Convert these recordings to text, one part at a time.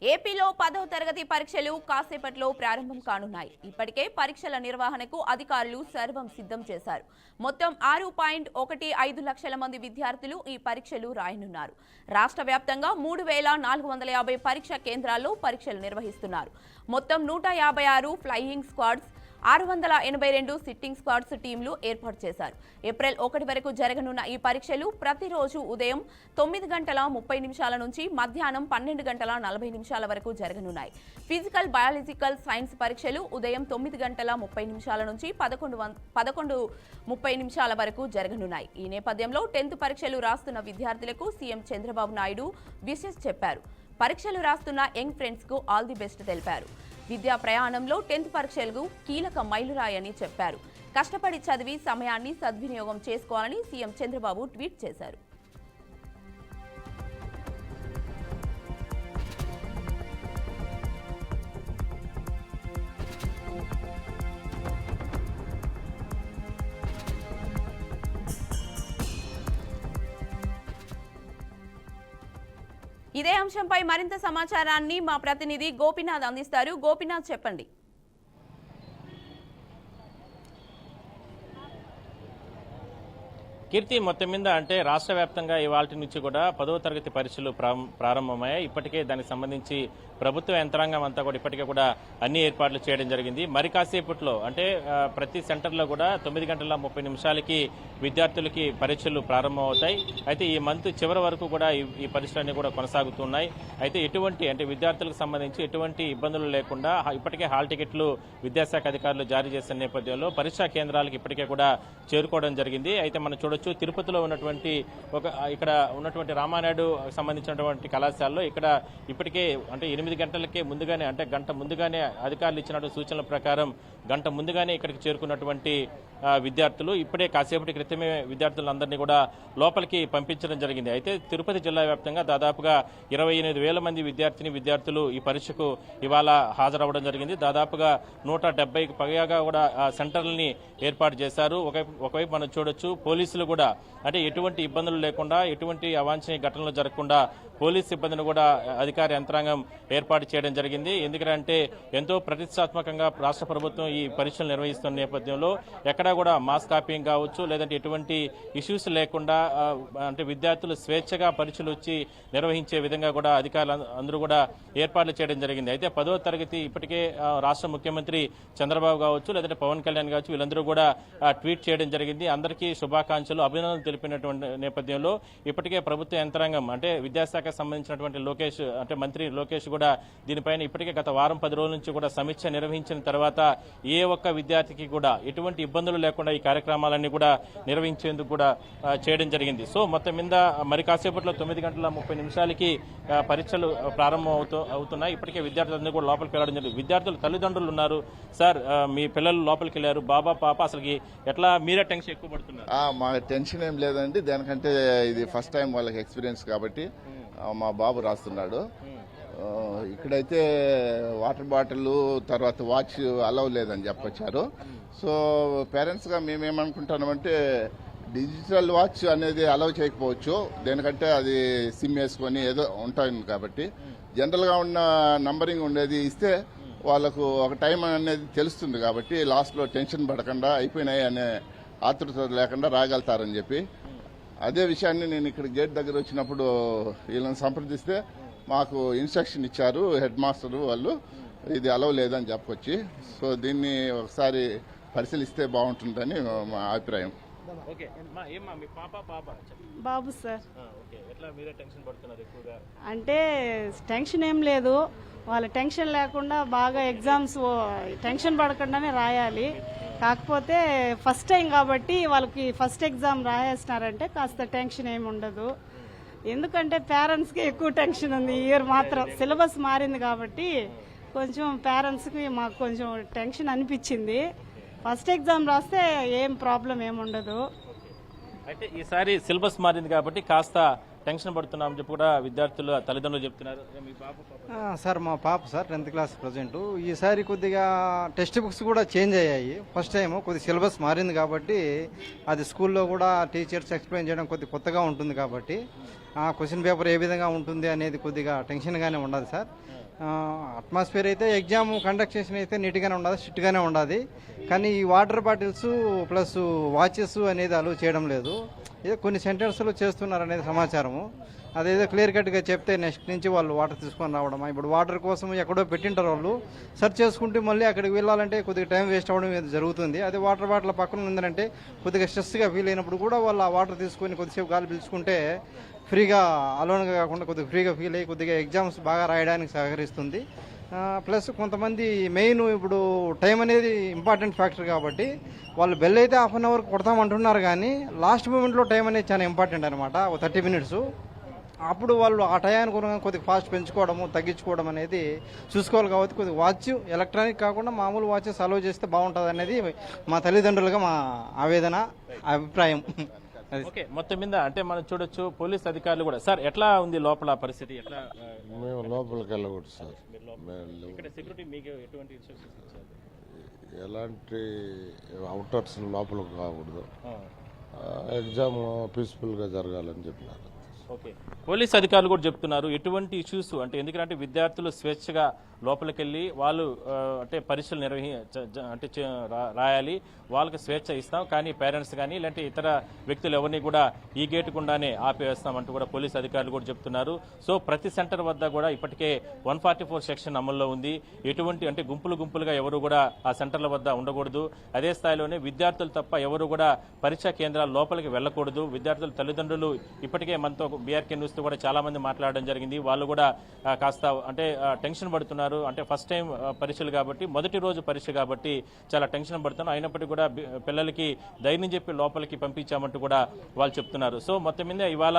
ఏపీలో 10వ తరగతి పరీక్షలు కాసేపట్లో ప్రారంభం కానున్నాయి. ఇప్పటికే పరీక్షల నిర్వహణకు అధికారులు సర్వం సిద్ధం చేశారు. మొత్తం 6.15 లక్షల మంది విద్యార్థులు ఈ పరీక్షలు రాయనున్నారు. రాష్ట్ర వ్యాప్తంగా 3,450 పరీక్షా కేంద్రాల్లో పరీక్షలు నిర్వహిస్తున్నారు. మొత్తం 156 ఫ్లయింగ్ స్క్వాడ్స్, 682 సిట్టింగ్ స్క్వాడ్స్ టీంలు ఏర్పాటు చేశారు. ఏప్రిల్ 1 వరకు జరగనున్న ఈ పరీక్షలు ప్రతిరోజు ఉదయం 9:30 నుంచి మధ్యాహ్నం 12:40 వరకు జరగనున్నాయి. ఫిజికల్, బయాలజికల్ సైన్స్ పరీక్షలు ఉదయం 9:30 నుంచి 11:30 వరకు జరగనున్నాయి. ఈ నేపథ్యంలో 10th పరీక్షలు రాస్తున్న విద్యార్థులకు సీఎం చంద్రబాబు నాయుడు విషెస్ చెప్పారు. పరీక్షలు రాస్తున్న యంగ్ ఫ్రెండ్స్ కు ఆల్ ది బెస్ట్ తెలిపారు. విద్యా ప్రయాణంలో 10th పరీక్షలకు కీలక మైలురాయని చెప్పారు. కష్టపడి చదివి సమయాన్ని సద్వినియోగం చేసుకోవాలని సీఎం చంద్రబాబు ట్వీట్ చేశారు. ఇదే అంశంపై మరింత సమాచారాన్ని మా ప్రతినిధి గోపీనాథ్ అందిస్తారు. గోపీనాథ్, చెప్పండి. కీర్తి, మొత్తం మీద అంటే రాష్ట్ర వ్యాప్తంగా ఇవాళ నుంచి కూడా 10వ తరగతి పరీక్షలు ప్రారంభమయ్యాయి. ఇప్పటికే దానికి సంబంధించి ప్రభుత్వ యంత్రాంగం అంతా కూడా ఇప్పటికే కూడా అన్ని ఏర్పాట్లు చేయడం జరిగింది. మరి కాసేపట్లో అంటే ప్రతి సెంటర్లో కూడా 9:30 విద్యార్థులకి పరీక్షలు ప్రారంభమవుతాయి. అయితే ఈ మంత్ చివరి వరకు కూడా ఈ పరీక్షలన్నీ కూడా కొనసాగుతున్నాయి. అయితే అంటే విద్యార్థులకు సంబంధించి ఎటువంటి ఇబ్బందులు లేకుండా ఇప్పటికే హాల్ టికెట్లు విద్యాశాఖ అధికారులు జారీ చేసిన నేపథ్యంలో పరీక్షా కేంద్రాలకు ఇప్పటికే కూడా చేరుకోవడం జరిగింది. అయితే మనం చూడొచ్చు, తిరుపతిలో ఉన్నటువంటి ఇక్కడ ఉన్నటువంటి రామానాయుడు సంబంధించినటువంటి కళాశాలలో ఇక్కడ ఇప్పటికే అంటే 8 గంటలకే ముందుగానే అంటే గంట ముందుగానే అధికారులు ఇచ్చినటువంటి సూచనల ప్రకారం గంట ముందుగానే ఇక్కడికి చేరుకున్నటువంటి విద్యార్థులు ఇప్పుడే కాసేపటి క్రితమే విద్యార్థులందరినీ కూడా లోపలికి పంపించడం జరిగింది. అయితే తిరుపతి జిల్లా వ్యాప్తంగా దాదాపుగా 28,000 మంది విద్యార్థులు ఈ పరీక్షకు ఇవాళ హాజరవ్వడం జరిగింది. దాదాపుగా 170కి పైగా కూడా సెంటర్లని ఏర్పాటు చేశారు. ఒకవైపు మనం చూడొచ్చు, పోలీసులు కూడా అంటే ఎటువంటి ఇబ్బందులు లేకుండా ఎటువంటి అవాంఛనీయ ఘటనలు జరగకుండా పోలీస్ సిబ్బందిని కూడా అధికార యంత్రాంగం ఏర్పాటు చేయడం జరిగింది. ఎందుకంటే ఎంతో ప్రతిష్టాత్మకంగా రాష్ట్ర ప్రభుత్వం ఈ పరీక్షలు నిర్వహిస్తున్న నేపథ్యంలో ఎక్కడా కూడా మాస్ కాపీయింగ్ కావచ్చు, లేదంటే ఎటువంటి ఇష్యూస్ లేకుండా అంటే విద్యార్థులు స్వేచ్ఛగా పరీక్షలు వచ్చి నిర్వహించే విధంగా కూడా అధికారులు అందరూ కూడా ఏర్పాట్లు చేయడం జరిగింది. అయితే 10వ తరగతి ఇప్పటికే రాష్ట్ర ముఖ్యమంత్రి చంద్రబాబు కావచ్చు, లేదంటే పవన్ కళ్యాణ్ కావచ్చు, వీళ్ళందరూ కూడా ట్వీట్ చేయడం జరిగింది. అందరికీ శుభాకాంక్షలు, అభినందనలు తెలిపినటువంటి నేపథ్యంలో ఇప్పటికే ప్రభుత్వ యంత్రాంగం అంటే విద్యాశాఖ సంబంధించినటువంటి మంత్రి లోకేష్ కూడా దీనిపైన ఇప్పటికే గత వారం 10 రోజుల నుంచి కూడా సమీక్ష నిర్వహించిన తర్వాత ఏ ఒక్క విద్యార్థికి కూడా ఎటువంటి ఇబ్బందులు లేకుండా ఈ కార్యక్రమాలన్నీ కూడా నిర్వహించేందుకు కూడా చేయడం జరిగింది. సో మొత్తం మీద మరి కాసేపట్లో 9:30 పరీక్షలు ప్రారంభం అవుతున్నాయి. ఇప్పటికే విద్యార్థులందరూ కూడా లోపలికి వెళ్ళడం జరిగింది. విద్యార్థుల తల్లిదండ్రులు ఉన్నారు. సార్, మీ పిల్లలు లోపలికి వెళ్ళారు, బాబా పాప, అసలుకి ఎట్లా మీరే టెన్షన్ ఎక్కువ పడుతున్నారు? మా టెన్షన్ ఏం లేదండి. దానికంటే ఇది ఫస్ట్ టైం వాళ్ళకి ఎక్స్పీరియన్స్ కాబట్టి మా బాబు రాస్తున్నాడు. ఇక్కడైతే వాటర్ బాటిల్ తర్వాత వాచ్ అలౌ లేదని చెప్పొచ్చారు. సో పేరెంట్స్గా మేమేమనుకుంటున్నామంటే డిజిటల్ వాచ్ అనేది అలౌ చేయకపోవచ్చు, దేనికంటే అది సిమ్ వేసుకొని ఏదో ఉంటుంది కాబట్టి జనరల్గా ఉన్న నంబరింగ్ ఉండేది ఇస్తే వాళ్ళకు ఒక టైం అనేది తెలుస్తుంది కాబట్టి లాస్ట్లో టెన్షన్ పడకుండా అయిపోయినాయి అనే ఆతృత లేకుండా రాగలుగుతారని చెప్పి అదే విషయాన్ని నేను ఇక్కడ గేట్ దగ్గర వచ్చినప్పుడు వీళ్ళని సంప్రదిస్తే మాకు ఇన్స్ట్రక్షన్ ఇచ్చారు హెడ్ మాస్టర్ వాళ్ళు, ఇది అలవ్ లేదని చెప్పొచ్చి. సో దీన్ని ఒకసారి పరిశీలిస్తే బాగుంటుందని మా అభిప్రాయం. బాబు సార్, అంటే టెన్షన్ ఏం లేదు, వాళ్ళ టెన్షన్ లేకుండా బాగా ఎగ్జామ్స్ టెన్షన్ పడకుండానే రాయాలి. కాకపోతే ఫస్ట్ టైం కాబట్టి వాళ్ళకి ఫస్ట్ ఎగ్జామ్ రాయేస్తున్నారంటే కాస్త టెన్షన్ ఏమి ఉండదు. ఎందుకంటే పేరెంట్స్కి ఎక్కువ టెన్షన్ ఉంది. ఈ ఇయర్ మాత్రం సిలబస్ మారింది కాబట్టి కొంచెం పేరెంట్స్కి మాకు కొంచెం టెన్షన్ అనిపించింది. ఫస్ట్ ఎగ్జామ్ రాస్తే ఏం ప్రాబ్లం ఏముండదు. అయితే ఈసారి సిలబస్ మారింది కాబట్టి కాస్త టెన్షన్ పడుతున్నామని చెప్పి కూడా విద్యార్థులు తల్లిదండ్రులు చెప్తున్నారు. మీ బాబు సార్ మా పాప సార్ 10th క్లాస్ ప్రజెంట్. ఈసారి కొద్దిగా టెక్స్ట్ బుక్స్ కూడా చేంజ్ అయ్యాయి. ఫస్ట్ టైం కొద్ది సిలబస్ మారింది కాబట్టి అది స్కూల్లో కూడా టీచర్స్ ఎక్స్ప్లెయిన్ చేయడం కొద్ది కొత్తగా ఉంటుంది కాబట్టి క్వశ్చన్ పేపర్ ఏ విధంగా ఉంటుంది అనేది కొద్దిగా టెన్షన్గానే ఉండదు సార్. అట్మాస్ఫియర్ అయితే ఎగ్జామ్ కండక్ట్ చేసిన అయితే నీట్గానే ఉండదు, స్ట్రిక్ట్గానే ఉండదు. కానీ ఈ వాటర్ బాటిల్స్ ప్లస్ వాచెస్ అనేది అలో చేయడం లేదు. ఏదో కొన్ని సెంటర్స్లో చేస్తున్నారు అనేది సమాచారము. అదేదో క్లియర్ కట్గా చెప్తే నెక్స్ట్ నుంచి వాళ్ళు వాటర్ తీసుకొని రావడం. ఇప్పుడు వాటర్ కోసం ఎక్కడో పెట్టింటారు వాళ్ళు, సెర్చ్ చేసుకుంటే మళ్ళీ అక్కడికి వెళ్ళాలంటే కొద్దిగా టైం వేస్ట్ అవ్వడం జరుగుతుంది. అదే వాటర్ బాటిల్ పక్కన ఉందంటే కొద్దిగా స్ట్రెస్గా ఫీల్ అయినప్పుడు కూడా వాళ్ళు ఆ వాటర్ తీసుకొని కొద్దిసేపు గాలి పీల్చుకుంటే ఫ్రీగా అలోన్గా కాకుండా కొద్దిగా ఫ్రీగా ఫీల్ అయ్యి కొద్దిగా ఎగ్జామ్స్ బాగా రాయడానికి సహకరిస్తుంది. ప్లస్ కొంతమంది మెయిన్ ఇప్పుడు టైం అనేది ఇంపార్టెంట్ ఫ్యాక్టర్ కాబట్టి వాళ్ళు బెల్ అయితే హాఫ్ అన్ అవర్ కొడతామంటున్నారు, కానీ లాస్ట్ మూమెంట్లో టైం అనేది చాలా ఇంపార్టెంట్ అనమాట. 30 minutes. అప్పుడు వాళ్ళు ఆ టయానికి కొద్దిగా ఫాస్ట్ పెంచుకోవడము తగ్గించుకోవడం అనేది చూసుకోవాలి. కాబట్టి కొద్దిగా వాచ్ ఎలక్ట్రానిక్ కాకుండా మామూలు వాచెస్ అలో చేస్తే బాగుంటుంది అనేది మా తల్లిదండ్రులుగా మా ఆవేదన, అభిప్రాయం. ఓకే, మొత్తం మీద అంటే మనం చూడొచ్చు పోలీస్ అధికారులు కూడా. సార్ ఎట్లా ఉంది లోపల పరిస్థితి? ఎట్లా మేము లోపలికి వెళ్ళకూడదు సార్. ఇక్కడ సెక్యూరిటీ మీకు ఎటువంటి ఇన్స్ట్రక్షన్స్ ఇచ్చారు? ఎలాంటి అవుటర్స్ లోపలికి కాకూడదు, ఎగ్జామ్ పీస్ఫుల్గా జరగాలని చెప్పినారు. ఓకే, పోలీస్ అధికారులు కూడా చెప్తున్నారు ఎటువంటి ఇష్యూస్ అంటే, ఎందుకంటే విద్యార్థులు స్వేచ్ఛగా లోపలికి వెళ్ళి వాళ్ళు అంటే పరీక్షలు రాయాలి, వాళ్ళకి స్వేచ్ఛ ఇస్తాం, కానీ పేరెంట్స్ కానీ ఇలాంటి ఇతర వ్యక్తులు ఎవరిని కూడా ఈ గేటు గుండానే ఆపివేస్తామంటూ కూడా పోలీస్ అధికారులు కూడా చెప్తున్నారు. సో ప్రతి సెంటర్ వద్ద కూడా ఇప్పటికే 144 సెక్షన్ అమల్లో ఉంది. ఎటువంటి అంటే గుంపులుగా ఎవరు కూడా ఆ సెంటర్ల వద్ద ఉండకూడదు. అదే స్థాయిలోనే విద్యార్థులు తప్ప ఎవరు కూడా పరీక్షా కేంద్రాల లోపలికి వెళ్ళకూడదు. విద్యార్థుల తల్లిదండ్రులు ఇప్పటికే మనతో బీఆర్కే న్యూస్ తో కూడా చాలా మంది మాట్లాడడం జరిగింది. వాళ్ళు కూడా కాస్త అంటే టెన్షన్ పడుతున్నారు. అంటే ఫస్ట్ టైం పరీక్షలు కాబట్టి, మొదటి రోజు పరీక్ష కాబట్టి చాలా టెన్షన్ పడుతున్నారు. అయినప్పటికీ కూడా పిల్లలకి ధైర్యం చెప్పి లోపలికి పంపించామంటూ కూడా వాళ్ళు చెప్తున్నారు. సో మొత్తం మీద ఇవాళ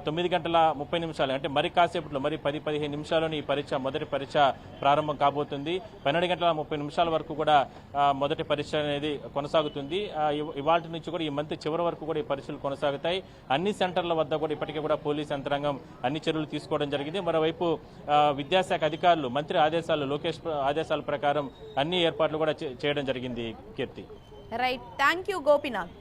9:30 అంటే మరి కాసేపట్లో మరి 10-15 నిమిషాల్లోని ఈ మొదటి పరీక్ష ప్రారంభం కాబోతుంది. 12:30 వరకు కూడా మొదటి పరీక్ష అనేది కొనసాగుతుంది. ఇవాళ నుంచి కూడా ఈ మంత్ చివరి వరకు కూడా ఈ పరీక్షలు కొనసాగుతాయి. అన్ని సెంటర్ల వద్ద కూడా ఇప్పటికే కూడా పోలీస్ యంత్రాంగం అన్ని చర్యలు తీసుకోవడం జరిగింది. మరోవైపు విద్యాశాఖ అధికారులు మంత్రి లోకేష్ ఆదేశాల ప్రకారం అన్ని ఏర్పాట్లు కూడా చేయడం జరిగింది. కీర్తి, రైట్, థ్యాంక్ యూ గోపినాథ్.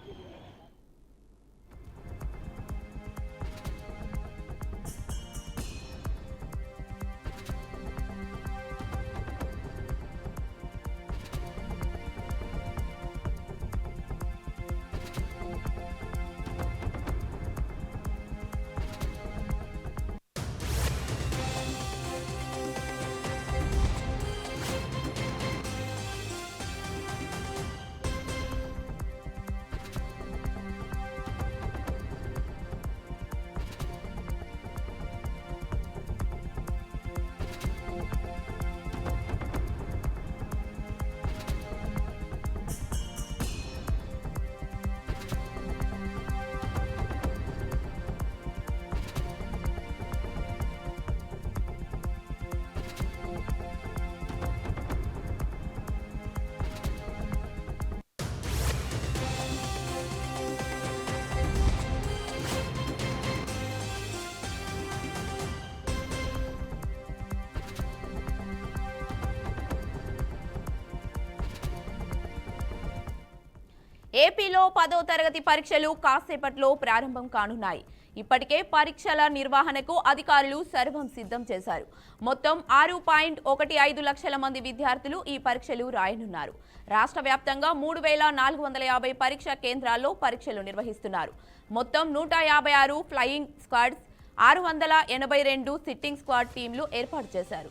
ఏపీలో 10వ తరగతి పరీక్షలు కాసేపట్లో ప్రారంభం కానున్నాయి. ఇప్పటికే పరీక్షల నిర్వహణకు అధికారులు సర్వం సిద్ధం చేశారు. మొత్తం 6.15 లక్షల మంది విద్యార్థులు ఈ పరీక్షలు రాయనున్నారు. రాష్ట్ర వ్యాప్తంగా 3,450 పరీక్షా కేంద్రాల్లో పరీక్షలు నిర్వహిస్తున్నారు. మొత్తం 156 ఫ్లయింగ్ స్క్వాడ్స్, 682 సిట్టింగ్ స్క్వాడ్ టీంలు ఏర్పాటు చేశారు.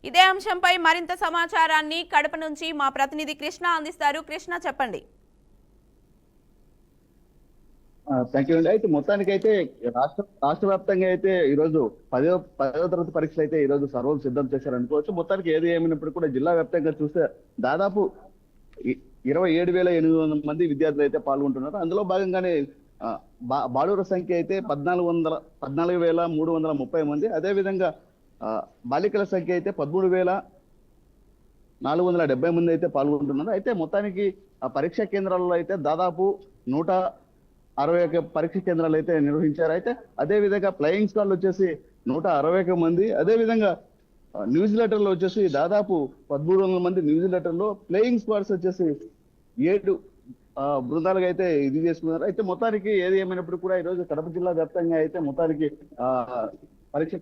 ఇదే అంశంపై మరింత సమాచారాన్ని కడప నుంచి మా ప్రతినిధి కృష్ణ అందిస్తారు. కృష్ణ, చెప్పండి. థ్యాంక్ యూ అండి. అయితే మొత్తానికైతే రాష్ట్ర వ్యాప్తంగా అయితే ఈరోజు 10వ తరగతి పరీక్షలు అయితే ఈరోజు సర్వం సిద్ధం చేశారనుకోవచ్చు. మొత్తానికి ఏది ఏమైనప్పుడు కూడా జిల్లా వ్యాప్తంగా చూస్తే దాదాపు 27,800 మంది విద్యార్థులు అయితే పాల్గొంటున్నారు. అందులో భాగంగానే బాలుర సంఖ్య అయితే 14,330 మంది. అదేవిధంగా బాలికల సంఖ్య అయితే 13,000 470 మంది అయితే పాల్గొంటున్నారు. అయితే మొత్తానికి ఆ పరీక్షా కేంద్రాల్లో అయితే దాదాపు 161 పరీక్ష కేంద్రాలు అయితే నిర్వహించారు. అయితే అదే విధంగా ఫ్లయింగ్ స్క్వాడ్ వచ్చేసి 161 మంది, అదే విధంగా న్యూజిలేటర్లో వచ్చేసి దాదాపు 1300 మంది న్యూజిలేటర్లో, ఫ్లయింగ్ స్క్వాడ్స్ వచ్చేసి 7 బృందాలుగా అయితే ఇది చేసుకున్నారు. అయితే మొత్తానికి ఏది ఏమైనప్పుడు కూడా ఈరోజు కడప జిల్లా వ్యాప్తంగా అయితే మొత్తానికి పరీక్ష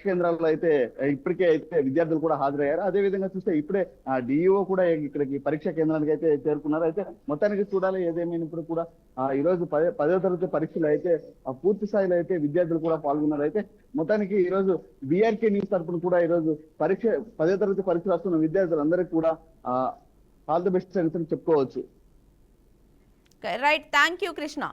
కేంద్రాలు అయితే ఇప్పటికే అయితే విద్యార్థులు కూడా హాజరయ్యారు. అదే విధంగా చూస్తే ఇప్పుడే డిఈఓ కూడా ఇక్కడికి పరీక్షా కేంద్రానికి అయితే చేరుకున్నారు. అయితే మొత్తానికి చూడాలి ఏదేమైనప్పుడు కూడా ఈ రోజు 10వ తరగతి పరీక్షలు అయితే పూర్తి స్థాయిలో అయితే విద్యార్థులు కూడా పాల్గొన్నారు. అయితే మొత్తానికి ఈ రోజు బీఆర్కే న్యూస్ తరఫున కూడా ఈ రోజు 10వ తరగతి పరీక్ష రాస్తున్న విద్యార్థులందరికీ కూడా ఆల్ ది బెస్ట్ అని చెప్పుకోవచ్చు. Right, thank you Krishna.